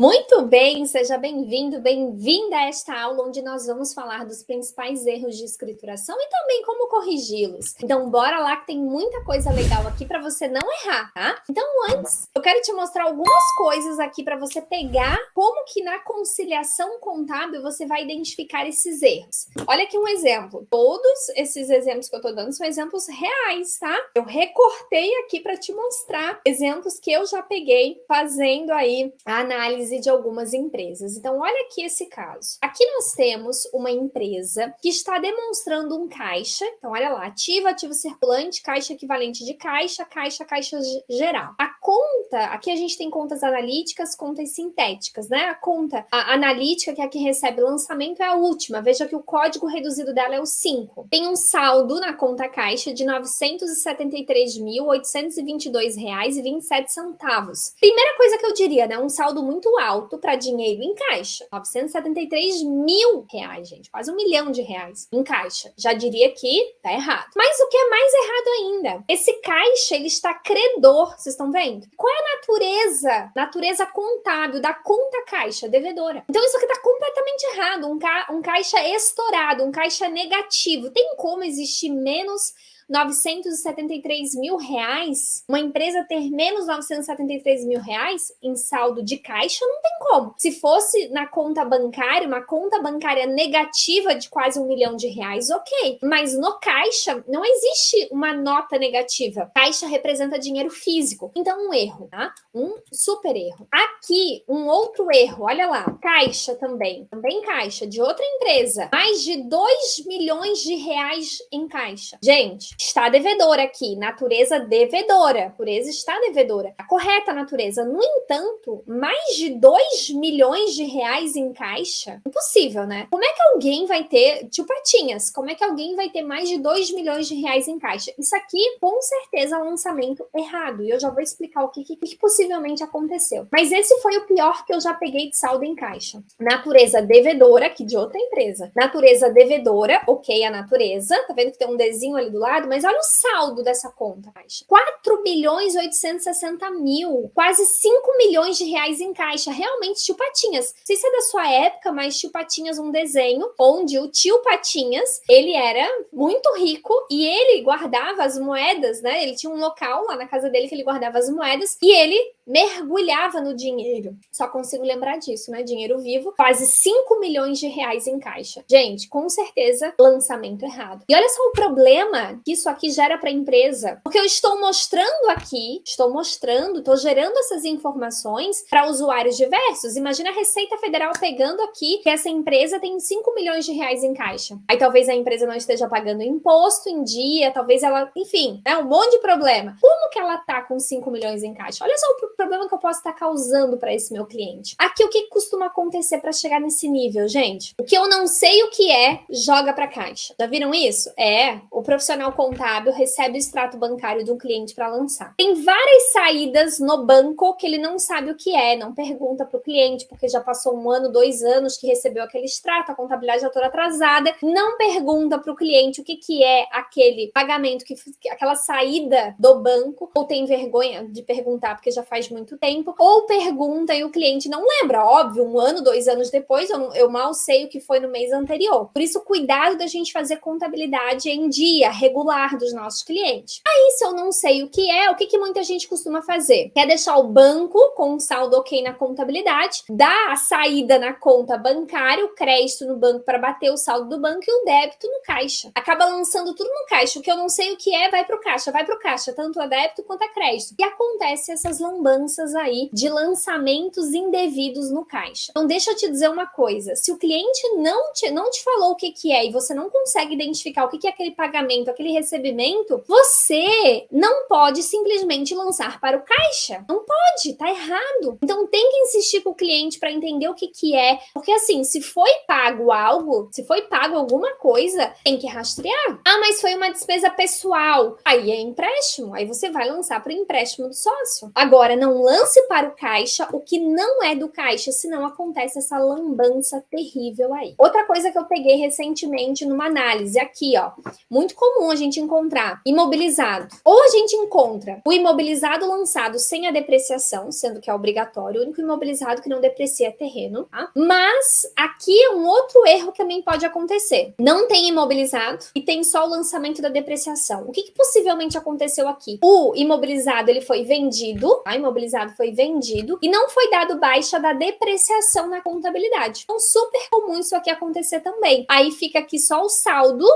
Muito bem, seja bem-vindo, bem-vinda a esta aula onde nós vamos falar dos principais erros de escrituração e também como corrigi-los. Então, bora lá que tem muita coisa legal aqui para você não errar, tá? Então, antes, eu quero te mostrar algumas coisas aqui para você pegar como que na conciliação contábil você vai identificar esses erros. Olha aqui um exemplo. Todos esses exemplos que eu tô dando são exemplos reais, tá? Eu recortei aqui para te mostrar exemplos que eu já peguei fazendo aí a análise de algumas empresas. Então, olha aqui esse caso. Aqui nós temos uma empresa que está demonstrando um caixa. Então, olha lá, ativo circulante, caixa equivalente de caixa, caixa geral. A conta, aqui a gente tem contas analíticas, contas sintéticas, né? A conta analítica, que é a que recebe lançamento, é a última. Veja que o código reduzido dela é o 5. Tem um saldo na conta caixa de R$ 973.822,27. Primeira coisa que eu diria, né? Um saldo muito alto para dinheiro em caixa. R$ 973 mil, gente. Quase R$ 1 milhão em caixa. Já diria que tá errado. Mas o que é mais errado ainda? Esse caixa, ele está credor. Vocês estão vendo? Qual é a natureza contábil da conta caixa? Devedora. Então isso aqui tá completamente errado. Um caixa estourado, um caixa negativo. Tem como existir menos R$ 973 mil? Uma empresa ter menos R$ 973 mil em saldo de caixa? Não tem como. Se fosse na conta bancária, uma conta bancária negativa de quase R$ 1 milhão, ok. Mas no caixa não existe uma nota negativa. Caixa representa dinheiro físico. Então, um erro, tá? Um super erro. Aqui, um outro erro. Olha lá. Caixa também caixa de outra empresa. Mais de R$ 2 milhões em caixa. Gente, está devedora aqui, natureza devedora. Natureza está devedora. A correta natureza. No entanto, mais de R$ 2 milhões em caixa? Impossível, né? Como é que alguém vai ter, tio Patinhas, como é que alguém vai ter mais de R$ 2 milhões em caixa? Isso aqui, com certeza, é um lançamento errado. E eu já vou explicar o que possivelmente aconteceu. Mas esse foi o pior que eu já peguei de saldo em caixa. Natureza devedora, aqui de outra empresa. Natureza devedora, ok, a natureza. Tá vendo que tem um desenho ali do lado? Mas olha o saldo dessa conta. R$ 4.860.000. Quase R$ 5 milhões em caixa. Realmente, tio Patinhas. Não sei se é da sua época, mas tio Patinhas, um desenho onde o tio Patinhas, ele era muito rico e ele guardava as moedas, né? Ele tinha um local lá na casa dele que ele guardava as moedas e ele mergulhava no dinheiro. Só consigo lembrar disso, né? Dinheiro vivo. Quase R$ 5 milhões em caixa. Gente, com certeza, lançamento errado. E olha só o problema que isso aqui gera para a empresa. Porque eu estou mostrando aqui, estou gerando essas informações para usuários diversos. Imagina a Receita Federal pegando aqui que essa empresa tem R$ 5 milhões em caixa. Aí talvez a empresa não esteja pagando imposto em dia, talvez ela, enfim, né? Um monte de problema. Como que ela tá com 5 milhões em caixa? Olha só o problema que eu posso estar causando para esse meu cliente. Aqui, o que costuma acontecer para chegar nesse nível, gente? O que eu não sei o que é, joga para caixa. Já viram isso? O profissional contábil recebe o extrato bancário de um cliente para lançar. Tem várias saídas no banco que ele não sabe o que é, não pergunta para o cliente, porque já passou 1 ano, 2 anos que recebeu aquele extrato, a contabilidade já toda atrasada, não pergunta para o cliente o que é aquele pagamento, aquela saída do banco, ou tem vergonha de perguntar porque já faz muito tempo, ou pergunta e o cliente não lembra. Óbvio, 1 ano, 2 anos depois, eu mal sei o que foi no mês anterior. Por isso, cuidado da gente fazer contabilidade em dia, regular dos nossos clientes. Aí, se eu não sei o que muita gente costuma fazer? Quer deixar o banco com um saldo ok na contabilidade, dar a saída na conta bancária, o crédito no banco para bater o saldo do banco e o débito no caixa. Acaba lançando tudo no caixa. O que eu não sei o que é, vai pro caixa, tanto a débito quanto a crédito. E acontece essas lambanças aí de lançamentos indevidos no caixa. Então, deixa eu te dizer uma coisa. Se o cliente não te falou o que é e você não consegue identificar o que é aquele pagamento, aquele recebimento, você não pode simplesmente lançar para o caixa. Não pode, tá errado. Então, tem que insistir com o cliente para entender o que é. Porque, assim, se foi pago algo, se foi pago alguma coisa, tem que rastrear. Ah, mas foi uma despesa pessoal. Aí é empréstimo. Aí você vai lançar para o empréstimo do sócio. Agora, não lance para o caixa o que não é do caixa, senão acontece essa lambança terrível aí. Outra coisa que eu peguei recentemente numa análise aqui, ó, muito comum a gente encontrar imobilizado. Ou a gente encontra o imobilizado lançado sem a depreciação, sendo que é obrigatório, o único imobilizado que não deprecia é terreno, tá? Mas aqui é um outro erro que também pode acontecer. Não tem imobilizado e tem só o lançamento da depreciação. O que possivelmente aconteceu aqui? O imobilizado, ele foi vendido, a imobilizado foi vendido e não foi dado baixa da depreciação na contabilidade. Então, super comum isso aqui acontecer também. Aí fica aqui só o saldo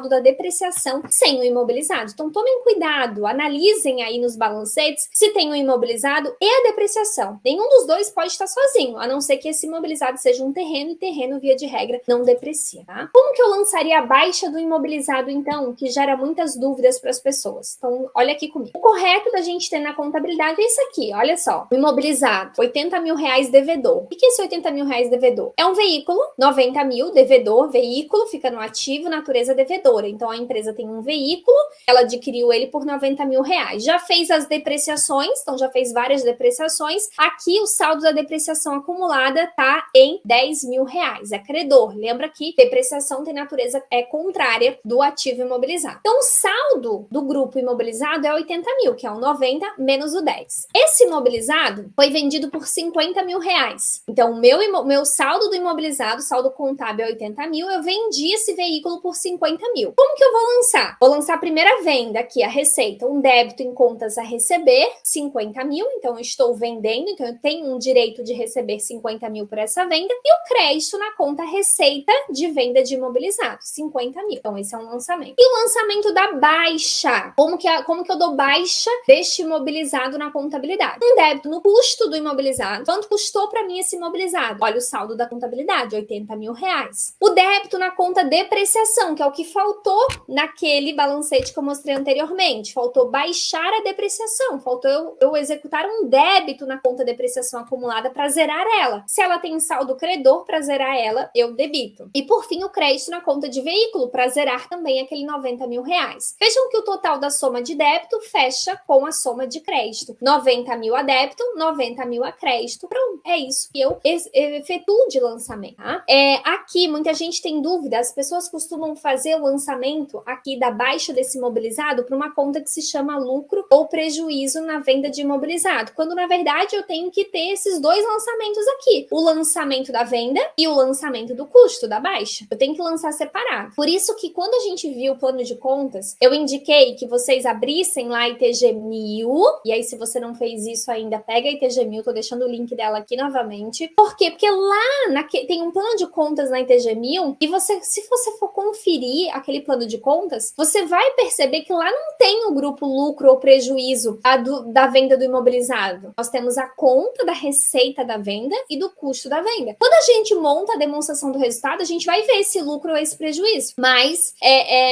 da depreciação sem o imobilizado. Então, tomem cuidado, analisem aí nos balancetes se tem o imobilizado e a depreciação. Nenhum dos dois pode estar sozinho, a não ser que esse imobilizado seja um terreno e terreno, via de regra, não deprecia, tá? Como que eu lançaria a baixa do imobilizado, então, que gera muitas dúvidas para as pessoas? Então, olha aqui comigo. O correto da gente ter na contabilidade é isso aqui, olha só. O imobilizado, 80 mil reais devedor. O que é esse 80 mil reais devedor? É um veículo, 90 mil, devedor, veículo, fica no ativo, natureza devedora. Então, a empresa tem um veículo, ela adquiriu ele por 90 mil reais. Já fez as depreciações, então já fez várias depreciações. Aqui, o saldo da depreciação acumulada tá em 10 mil reais. É credor. Lembra que depreciação tem natureza contrária do ativo imobilizado. Então, o saldo do grupo imobilizado é 80 mil, que é o 90 menos o 10. Esse imobilizado foi vendido por 50 mil reais. Então, o meu saldo do imobilizado, saldo contábil é 80 mil, eu vendi esse veículo por 50 mil. Como que eu vou lançar? Vou lançar a primeira venda aqui, a receita, um débito em contas a receber, 50 mil, então eu estou vendendo, então eu tenho um direito de receber 50 mil por essa venda, e o crédito na conta receita de venda de imobilizado, 50 mil. Então, esse é um lançamento. E o lançamento da baixa. Como que eu dou baixa deste imobilizado na contabilidade? Um débito no custo do imobilizado. Quanto custou para mim esse imobilizado? Olha o saldo da contabilidade, 80 mil reais. O débito na conta depreciação, que é o que faltou naquele balancete que eu mostrei anteriormente. Faltou baixar a depreciação. Faltou eu executar um débito na conta depreciação acumulada para zerar ela. Se ela tem saldo credor, para zerar ela, eu debito. E por fim, o crédito na conta de veículo, para zerar também aquele 90 mil reais. Vejam que o total da soma de débito fecha com a soma de crédito. 90 mil a débito, 90 mil a crédito. Pronto, é isso que eu efetuo de lançamento. Tá? Aqui, muita gente tem dúvida, as pessoas costumam fazer o lançamento aqui da baixa desse imobilizado para uma conta que se chama lucro ou prejuízo na venda de imobilizado, quando na verdade eu tenho que ter esses dois lançamentos aqui, o lançamento da venda e o lançamento do custo da baixa. Eu tenho que lançar separado. Por isso que quando a gente viu o plano de contas, eu indiquei que vocês abrissem lá a ITG 1000, e aí se você não fez isso ainda, pega a ITG 1000, tô deixando o link dela aqui novamente. Por quê? Porque lá tem um plano de contas na ITG 1000 e se você for conferir aquele plano de contas, você vai perceber que lá não tem o grupo lucro ou prejuízo da venda do imobilizado. Nós temos a conta da receita da venda e do custo da venda. Quando a gente monta a demonstração do resultado, a gente vai ver esse lucro ou esse prejuízo, mas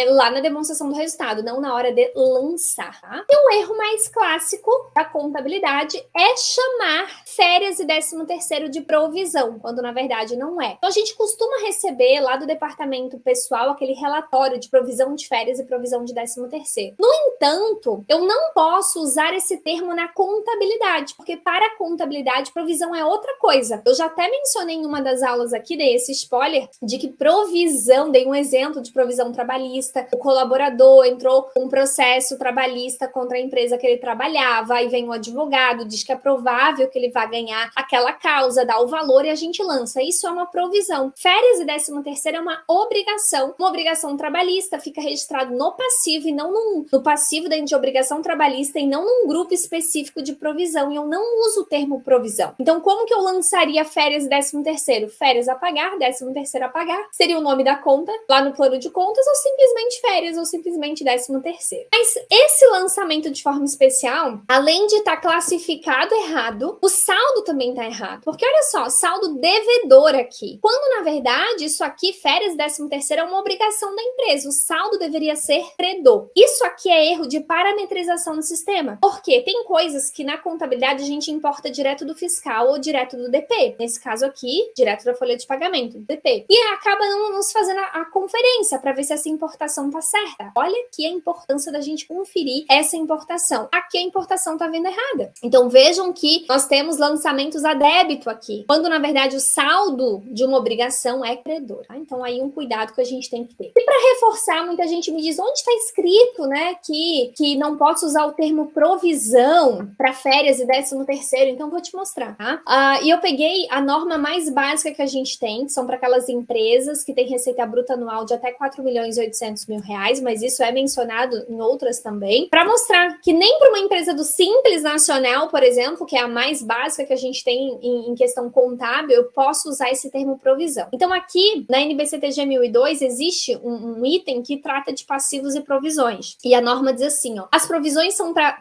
lá na demonstração do resultado, não na hora de lançar. Tá? E o erro mais clássico da contabilidade é chamar férias e 13º de provisão, quando na verdade não é. Então a gente costuma receber lá do departamento pessoal aquele relatório de provisão de férias e provisão de 13º. No entanto, eu não posso usar esse termo na contabilidade, porque para a contabilidade provisão é outra coisa. Eu já até mencionei em uma das aulas aqui, dei esse spoiler, de que provisão, dei um exemplo de provisão trabalhista, o colaborador entrou com um processo trabalhista contra a empresa que ele trabalhava, aí vem o advogado, diz que é provável que ele vá ganhar aquela causa, dá o valor e a gente lança. Isso é uma provisão. Férias e 13º é uma obrigação trabalhista, fica registrado no passivo e não no passivo dentro de obrigação trabalhista e não num grupo específico de provisão, e eu não uso o termo provisão. Então, como que eu lançaria férias e 13º? Férias a pagar, 13º a pagar, seria o nome da conta lá no plano de contas, ou simplesmente férias, ou simplesmente 13º. Mas esse lançamento de forma especial, além de estar classificado errado, o saldo também está errado. Porque olha só, saldo devedor aqui. Quando, na verdade, isso aqui, férias e 13º, é uma obrigação da empresa. O saldo deveria ser credor. Isso aqui é erro de parametrização do sistema. Porque tem coisas que na contabilidade a gente importa direto do fiscal ou direto do DP. Nesse caso aqui, direto da folha de pagamento, do DP. E acaba não nos fazendo a conferência para ver se essa importação tá certa. Olha aqui a importância da gente conferir essa importação. Aqui a importação tá vendo errado. aplicada. Então vejam que nós temos lançamentos a débito aqui, quando na verdade o saldo de uma obrigação é credor. Tá? Então aí um cuidado que a gente tem que ter. E para reforçar, muita gente me diz onde está escrito, né, que não posso usar o termo provisão para férias e 13º. Então vou te mostrar, tá? E eu peguei a norma mais básica que a gente tem, que são para aquelas empresas que têm receita bruta anual de até 4.800.000 reais, mas isso é mencionado em outras também, para mostrar que nem para uma empresa do Simples Nacional, por exemplo, que é a mais básica que a gente tem em questão contábil, eu posso usar esse termo provisão. Então aqui, na NBCTG 1002, existe um item que trata de passivos e provisões. E a norma diz assim, ó, as provisões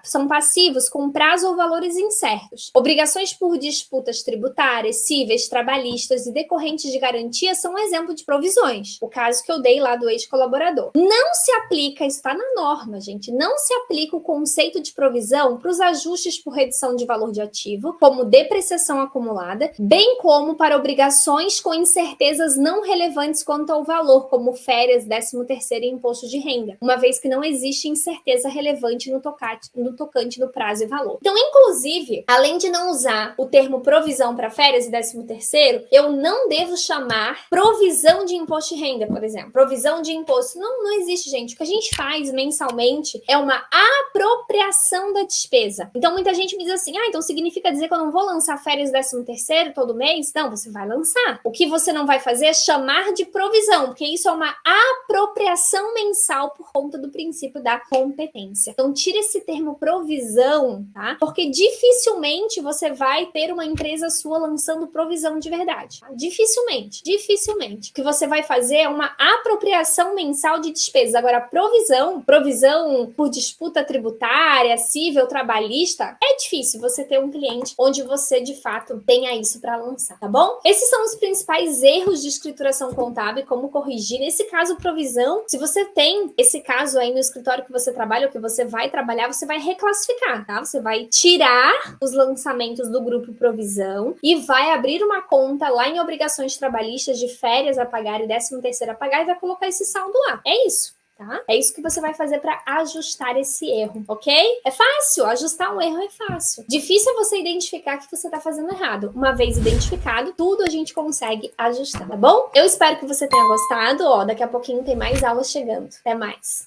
são passivos com prazo ou valores incertos. Obrigações por disputas tributárias, cíveis, trabalhistas e decorrentes de garantia são um exemplo de provisões. O caso que eu dei lá do ex-colaborador. Não se aplica, isso está na norma, gente, não se aplica o conceito de provisão para os ajustes por redução de valor de ativo, como depreciação acumulada, bem como para obrigações com incertezas não relevantes quanto ao valor, como férias, 13º e imposto de renda, uma vez que não existe incerteza relevante no tocante no prazo e valor. Então, inclusive, além de não usar o termo provisão para férias e 13º, eu não devo chamar provisão de imposto de renda, por exemplo. Provisão de imposto. Não existe, gente. O que a gente faz mensalmente é uma apropriação da despesa. Então, muita gente me diz assim, então significa dizer que eu não vou lançar férias 13º todo mês? Não, você vai lançar. O que você não vai fazer é chamar de provisão, porque isso é uma apropriação mensal por conta do princípio da competência. Então, tira esse termo provisão, tá? Porque dificilmente você vai ter uma empresa sua lançando provisão de verdade. Tá? Dificilmente. O que você vai fazer é uma apropriação mensal de despesas. Agora, provisão por disputa tributária, cível, trabalhista, é difícil você ter um cliente onde você, de fato, tenha isso para lançar, tá bom? Esses são os principais erros de escrituração contábil e como corrigir. Nesse caso, provisão, se você tem esse caso aí no escritório que você trabalha ou que você vai trabalhar, você vai reclassificar, tá? Você vai tirar os lançamentos do grupo provisão e vai abrir uma conta lá em obrigações trabalhistas de férias a pagar e 13º a pagar e vai colocar esse saldo lá. É isso. Tá? É isso que você vai fazer para ajustar esse erro, ok? É fácil, ajustar um erro é fácil. Difícil é você identificar que você está fazendo errado. Uma vez identificado, tudo a gente consegue ajustar, tá bom? Eu espero que você tenha gostado. Daqui a pouquinho tem mais aulas chegando. Até mais!